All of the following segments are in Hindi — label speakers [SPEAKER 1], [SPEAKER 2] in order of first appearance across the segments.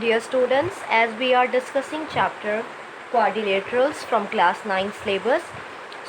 [SPEAKER 1] Dear students, as we are discussing chapter quadrilaterals from class 9 syllabus,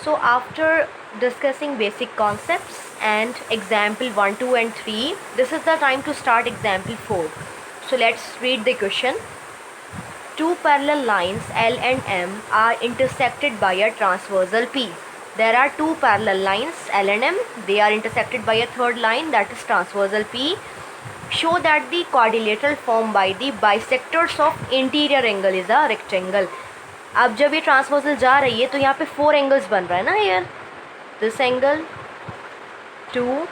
[SPEAKER 1] so after discussing basic concepts and example 1, 2 and 3, this is the time to start example 4. So let's read the question. Two parallel lines L and M are intersected by a transversal P. There are two parallel lines L and M. They are intersected by a third line, that is transversal P. Show that the quadrilateral formed by the bisectors of interior angle is a rectangle. अब जब ये ट्रांसवर्सल जा रही है तो यहाँ पे 4 एंगल्स बन रहा है ना यार. दिस एंगल 2,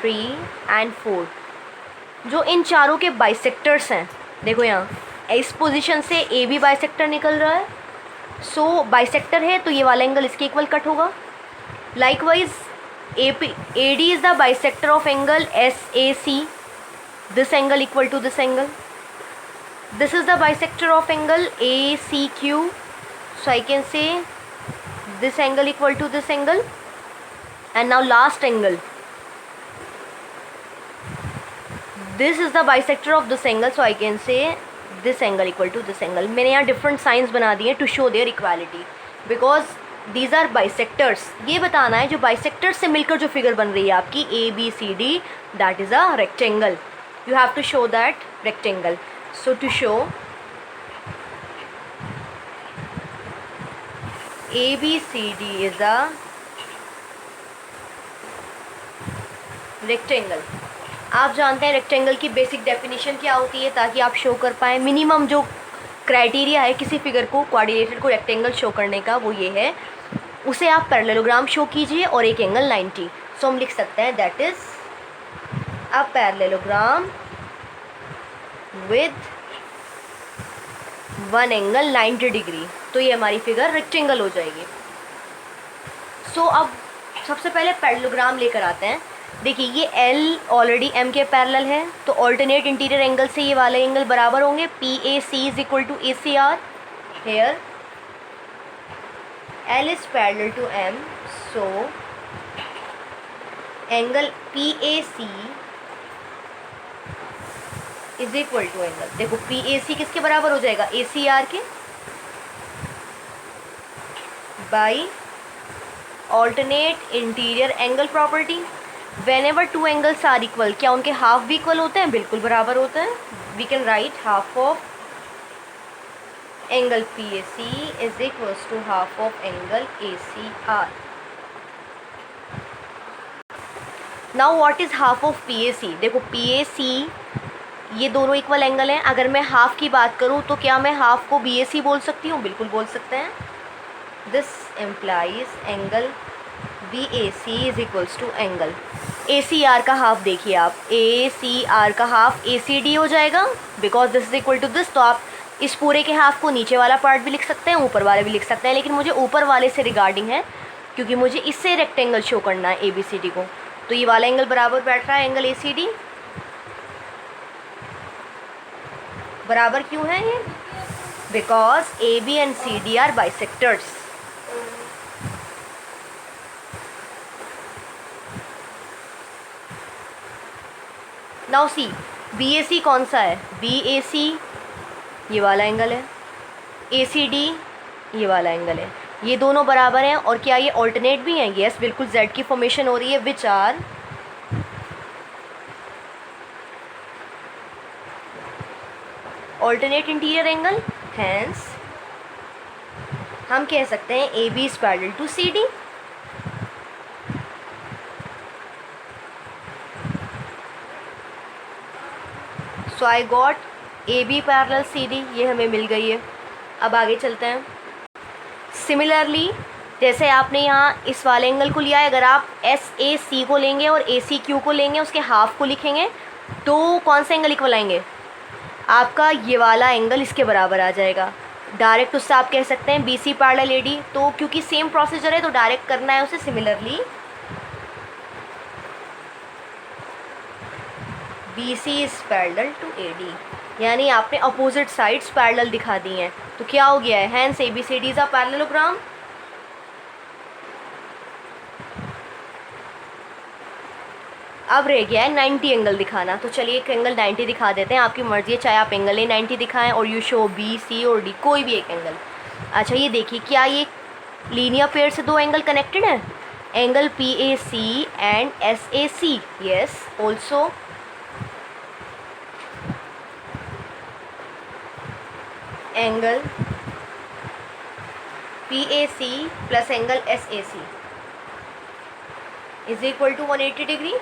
[SPEAKER 1] 3 एंड 4 जो इन चारों के बाइसेक्टर्स हैं. देखो यहाँ इस पोजीशन से ए बी बाइसेक्टर निकल रहा है. सो बाइसेक्टर है तो ये वाला एंगल इसके इक्वल कट होगा. Likewise A D is the bisector of angle S A C. This angle equal to this angle. This is the bisector of angle ACQ. So I can say this angle equal to this angle. And now last angle. This is the bisector of this angle. So I can say this angle equal to this angle. मैंने यहाँ different signs बना दिए to show their equality. Because these are bisectors. ये बताना है जो bisectors से मिलकर जो figure बन रही है आपकी ABCD, that is a rectangle. You have to show that rectangle. So to show ABCD is a rectangle. आप जानते हैं रेक्टेंगल की बेसिक डेफिनेशन क्या होती है ताकि आप शो कर पाएँ. मिनिमम जो क्राइटेरिया है किसी फिगर को क्वाड्रिलेटरल को रेक्टेंगल शो करने का वो ये है, उसे आप पैरेललोग्राम शो कीजिए और एक एंगल 90. सो हम लिख सकते हैं that is a parallelogram with one angle 90 degree. तो ये हमारी फिगर रेक्टेंगल हो जाएगी. सो अब सबसे पहले पैरेललोग्राम लेकर आते हैं. देखिए ये L ऑलरेडी M के पैरेलल है तो ऑल्टरनेट इंटीरियर एंगल से ये वाले एंगल बराबर होंगे. PAC is equal to ACR. Here L is parallel to M, so angle PAC is equal to angle, देखो PAC किसके बराबर हो जाएगा, ACR के, by alternate interior angle property. Whenever two angles are equal, क्या उनके हाफ भी इक्वल होते हैं, बिल्कुल बराबर होते हैं. We can write half of angle PAC is equals to half of angle ACR. Now what is half of PAC. देखो PAC ये दोनों इक्वल एंगल हैं. अगर मैं हाफ की बात करूं तो क्या मैं हाफ को BAC बोल सकती हूँ, बिल्कुल बोल सकते हैं. This implies angle BAC is equals to angle ACR का हाफ. देखिए आप ACR का हाफ ACD हो जाएगा because this is equal to this. तो आप इस पूरे के हाफ को नीचे वाला पार्ट भी लिख सकते हैं, ऊपर वाले भी लिख सकते हैं, लेकिन मुझे ऊपर वाले से रिगार्डिंग है क्योंकि मुझे इससे रेक्टेंगल शो करना है ABCD को. तो ये वाला एंगल बराबर बैठ रहा है एंगल ACD. बराबर क्यों है ये, because AB and CD are bisectors. Now see BAC कौन सा है, BAC ये वाला एंगल है, ACD ये वाला एंगल है. ये दोनों बराबर हैं और क्या ये ऑल्टरनेट भी हैं. यस बिल्कुल Z की फॉर्मेशन हो रही है which are alternate interior angle. Hence हम कह सकते हैं AB is parallel to CD. So I got AB parallel CD, ये हमें मिल गई है. अब आगे चलते हैं. सिमिलरली जैसे आपने यहाँ इस वाले एंगल को लिया है, अगर आप SAC को लेंगे और ACQ को लेंगे, उसके हाफ को लिखेंगे तो कौन सा एंगल इक्वल आएंगे, आपका ये वाला एंगल इसके बराबर आ जाएगा. डायरेक्ट उससे आप कह सकते हैं BC पैरेलल AD. तो क्योंकि सेम प्रोसीजर है तो डायरेक्ट करना है उसे. Similarly BC is parallel to AD, यानी आपने अपोजिट साइड्स पैरेलल दिखा दी हैं. तो क्या हो गया है, hence ABCD is a parallelogram. अब रह गया है 90 एंगल दिखाना। तो चलिए एक एंगल 90 दिखा देते हैं, आपकी मर्ज़ी है, चाहे आप एंगल ए 90 दिखाएं और यू शो बी, सी और डी, कोई भी एक एंगल। अच्छा ये देखिए, क्या ये लीनियर पेयर से दो एंगल कनेक्टेड हैं? Angle P A C and S A C, yes. Also angle P A C plus angle S A C is equal to 180 degree.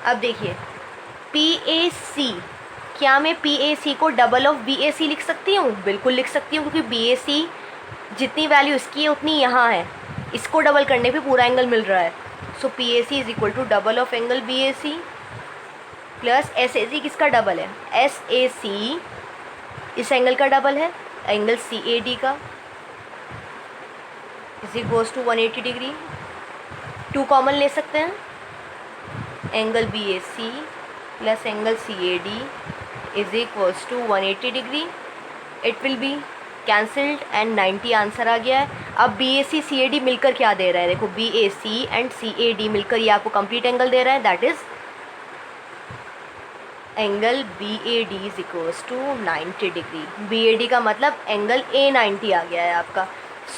[SPEAKER 1] अब देखिए पी ए सी, क्या मैं पी ए सी को डबल ऑफ बी ए सी लिख सकती हूँ? बिल्कुल लिख सकती हूँ, क्योंकि बी ए सी जितनी वैल्यू इसकी है उतनी यहाँ है, इसको डबल करने पे पूरा एंगल मिल रहा है। So P A C is equal to double of angle B A C plus S A C किसका डबल है? एस ए सी इस एंगल का डबल है, एंगल सी ए डी का, is equals to 180 degree. 2 common ले सकते हैं, angle B A C plus angle C A D is equals to 180 degree. It will be cancelled and 90 answer आ गया है। अब B A C C A D मिलकर क्या दे रहा है? देखो B A C and C A D मिलकर ये आपको कंप्लीट एंगल दे रहा है, that is angle B A D is equals to 90 degree. B A D का मतलब एंगल ए 90 आ गया है आपका।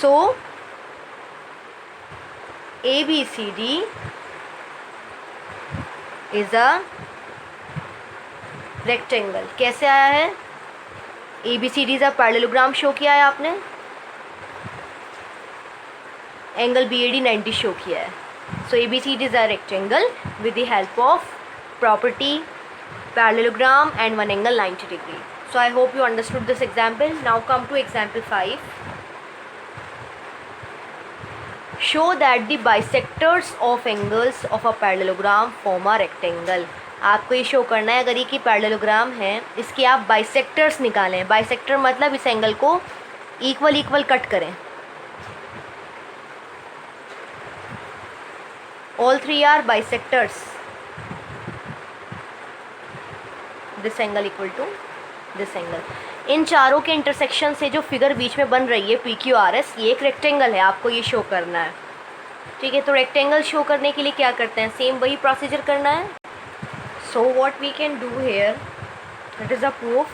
[SPEAKER 1] So A B C D is a rectangle. कैसे आया है? A B C D is a parallelogram show किया है आपने, angle B A D 90 show किया है। So A B C D is a rectangle with the help of property parallelogram and one angle 90 degree. So I hope you understood this example. Now come to example 5. Show that the bisectors of angles of a parallelogram form a rectangle. आपको ये शो करना है, अगर ये की पैरेललोग्राम है, इसके आप बाइसेक्टर्स निकालें। बाइसेक्टर मतलब इस एंगल को इक्वल कट करें। All three are bisectors. This angle equal to this angle. इन चारों के इंटरसेक्शन से जो फिगर बीच में बन रही है पी क्यू आर एस, ये एक रेक्टेंगल है, आपको ये शो करना है। ठीक है, तो रेक्टेंगल शो करने के लिए क्या करते हैं? सेम वही प्रोसीजर करना है। So what we can do here, it is a proof.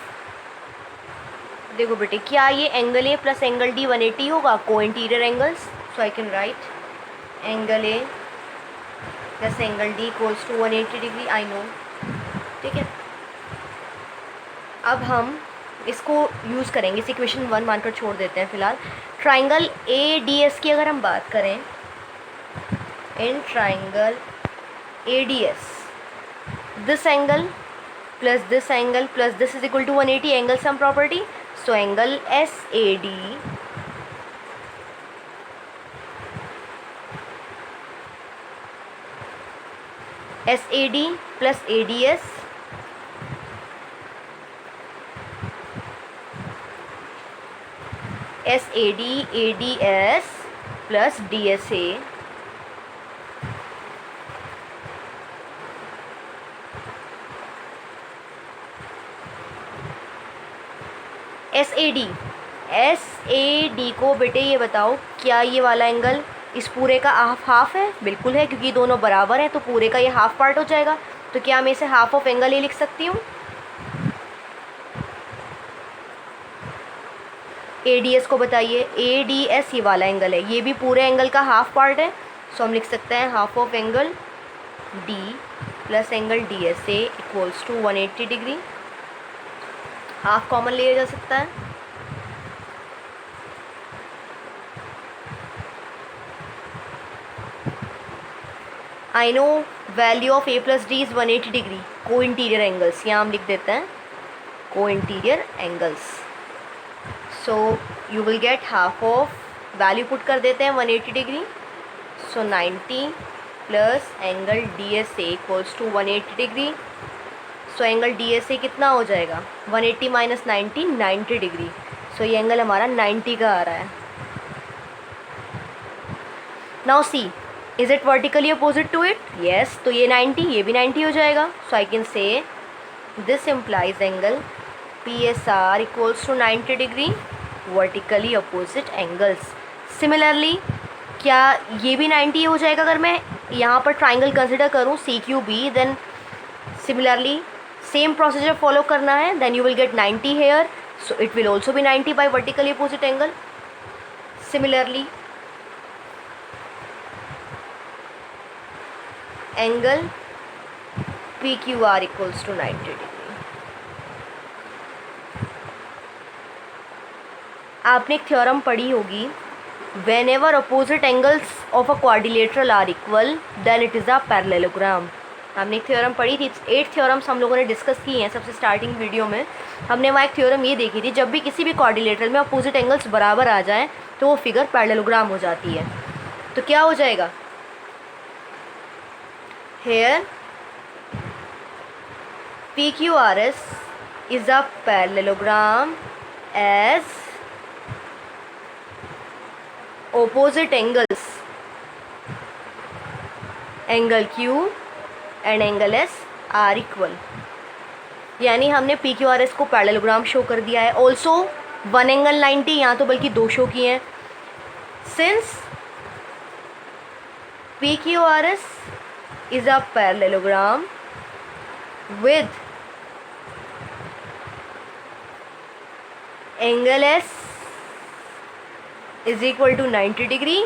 [SPEAKER 1] देखो बेटे, क्या ये angle A plus angle D 180 होगा? Co interior angles. So I can write angle A plus angle D equals to 180 degree. I know, ठीक है। अब हम इसको यूज़ करेंगे, इस इक्वेशन 1 मानकर छोड़ देते हैं फ़िलहाल। ट्राइंगल ए डी एस की अगर हम बात करें, in triangle A D S this angle plus this is equal to 180, angle sum property. So angle S A D plus A D S S A D S plus D S A S A D को बेटे ये बताओ, क्या ये वाला एंगल इस पूरे का हाफ है? बिल्कुल है, क्योंकि दोनों बराबर हैं, तो पूरे का ये हाफ पार्ट हो जाएगा। तो क्या मैं इसे हाफ ऑफ एंगल ए लिख सकती हूँ? ए डी एस को बताइए, ए डी एस ये वाला एंगल है, ये भी पूरे एंगल का हाफ पार्ट है। सो हम लिख सकते हैं half of angle D plus angle D S A equals to 180 degree. Half common लिया जा सकता है। I know value of A plus D is 180 degree. Co interior angles, यहाँ हम लिख देते हैं co interior angles. So you will get half of, value put कर देते हैं 180 degree. So 90 plus angle D S A equals to 180 degree. So angle D S ए कितना हो जाएगा? 180 माइनस 90 डिग्री। सो ये एंगल हमारा 90 का आ रहा है। Now see, is it vertically opposite to it? Yes, तो ये 90, ये भी 90 हो जाएगा। So I can say this implies angle P S R equals to 90 degree vertically opposite angles. Similarly क्या ये भी 90 हो जाएगा अगर मैं यहाँ पर ट्राइंगल कंसिडर करूँ CQB, then similarly same procedure follow करना है, then you will get 90 here, so it will also be 90 by vertically opposite angle. Similarly angle PQR equals to 90 degree. आपने एक थ्योरम पढ़ी होगी, whenever opposite angles of a quadrilateral are equal then it is a parallelogram. हमने एक थ्योरम पढ़ी थी, 8 थ्योरम्स हम लोगों ने डिस्कस की हैं सबसे स्टार्टिंग वीडियो में. हमने वहाँ एक थ्योरम ये देखी थी, जब भी किसी भी क्वाड्रिलेटरल में अपोजिट एंगल्स बराबर आ जाएं तो वो फिगर पैरेललोग्राम हो जाती है. तो क्या हो जाएगा, hair PQRS is a parallelogram as opposite angles, angle Q and angle S are equal. यानी हमने PQRS को पैरेललोग्राम शो कर दिया है. ऑल्सो 1 एंगल 90, यहाँ तो बल्कि 2 शो किए हैं. Since PQRS is a parallelogram with angle S is equal to 90 degree,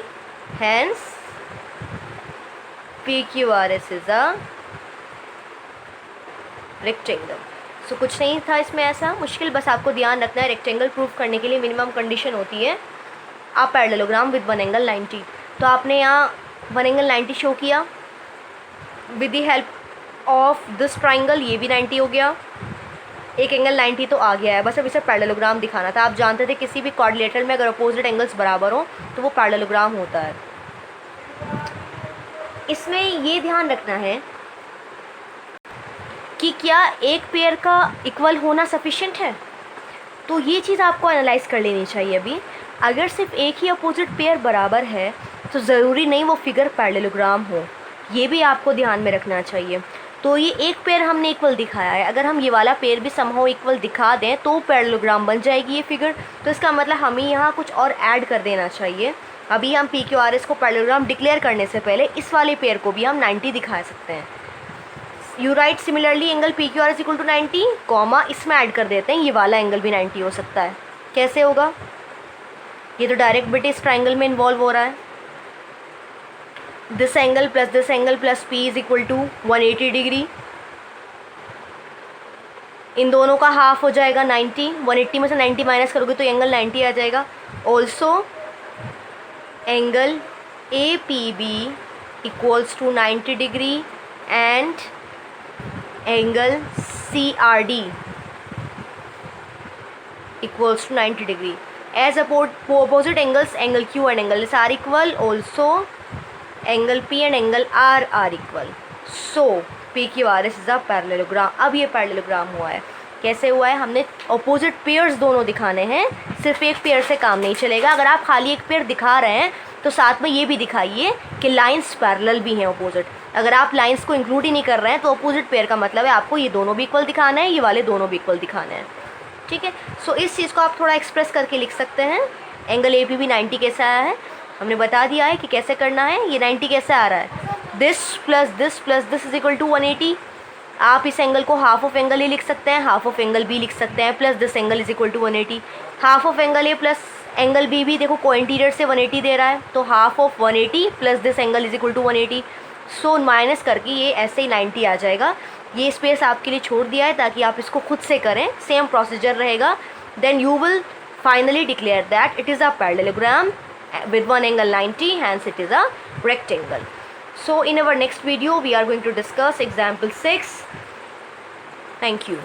[SPEAKER 1] hence PQRS is a rectangle. सो कुछ नहीं था इसमें ऐसा मुश्किल, बस आपको ध्यान रखना है रेक्टेंगल प्रूफ करने के लिए मिनिमम कंडीशन होती है आ पैरेललोग्राम विद 1 एंगल 90. तो आपने यहाँ 1 एंगल 90 शो किया with the help of this triangle, ये भी 90 हो गया, एक एंगल 90 तो आ गया है. बस अब इसे पैरेललोग्राम दिखाना था. आप जानते थे किसी भी क्वाड्रिलेटरल में अगर अपोजिट एंगल्स बराबर हो तो वो पैरेललोग्राम होता है. इसमें ये ध्यान रखना है कि क्या एक पेयर का इक्वल होना सफिशिएंट है, तो ये चीज़ आपको एनालाइज कर लेनी चाहिए. अभी अगर सिर्फ एक ही अपोजिट पेयर बराबर है तो ज़रूरी नहीं वो फिगर पैरेललोग्राम हो, ये भी आपको ध्यान में रखना चाहिए. तो ये एक पेयर हमने इक्वल दिखाया है, अगर हम ये वाला पेयर भी समहाउ इक्वल दिखा दें तो पैरेललोग्राम बन जाएगी ये फिगर. तो इसका मतलब हमें यहाँ कुछ और ऐड कर देना चाहिए. अभी हम PQRS को पैरेललोग्राम डिक्लेयर करने से पहले इस वाले पेयर को भी हम 90 दिखा सकते हैं. You write similarly angle PQRS equal to 90 comma इसमें ऐड कर देते हैं ये वाला एंगल भी 90 हो सकता है. कैसे होगा, ये तो डायरेक्ट बिट इस ट्राइंगल में इन्वॉल्व हो रहा है. This angle plus P is equal to 180 degree. इन दोनों का हाफ हो जाएगा 90. 180 में से 90 माइनस करोगे तो एंगल 90 आ जाएगा. Also angle APB equals to 90 degree and angle CRD equals to 90 degree. As opposite angles, angle Q and angle S are equal. Also, angle P and angle R are equal. So, PQRS is a parallelogram. अब ये पैरेललोग्राम हुआ है. कैसे हुआ है, हमने अपोजिट पेयर्स दोनों दिखाने हैं, सिर्फ एक पेयर से काम नहीं चलेगा. अगर आप खाली एक पेयर दिखा रहे हैं तो साथ में ये भी दिखाइए कि लाइंस पैरेलल भी हैं अपोजिट. अगर आप लाइंस को इंक्लूड ही नहीं कर रहे हैं तो अपोजिट पेयर का मतलब है आपको ये दोनों भी इक्वल दिखाना है, ये वाले दोनों भी इक्वल दिखाने हैं. ठीक है. सो इस चीज़ को आप थोड़ा एक्सप्रेस करके लिख सकते हैं. एंगल APB 90 कैसे आया है, हमने बता दिया है कि कैसे करना है. ये 90 कैसे आ रहा है, this plus this is equal to 180. आप इस एंगल को हाफ ऑफ एंगल ए लिख सकते हैं, हाफ ऑफ एंगल बी लिख सकते हैं, plus this angle is equal to 180. Half of angle A plus angle B भी देखो को इंटीरियर से 180 दे रहा है, तो half of 180 plus this angle is equal to 180. So minus करके ये ऐसे ही 90 आ जाएगा. ये स्पेस आपके लिए छोड़ दिया है ताकि आप इसको खुद से करें, सेम प्रोसीजर रहेगा. Then you will finally declare that it is a parallelogram with one angle 90, hence it is a rectangle. So in our next video we are going to discuss example 6. Thank you.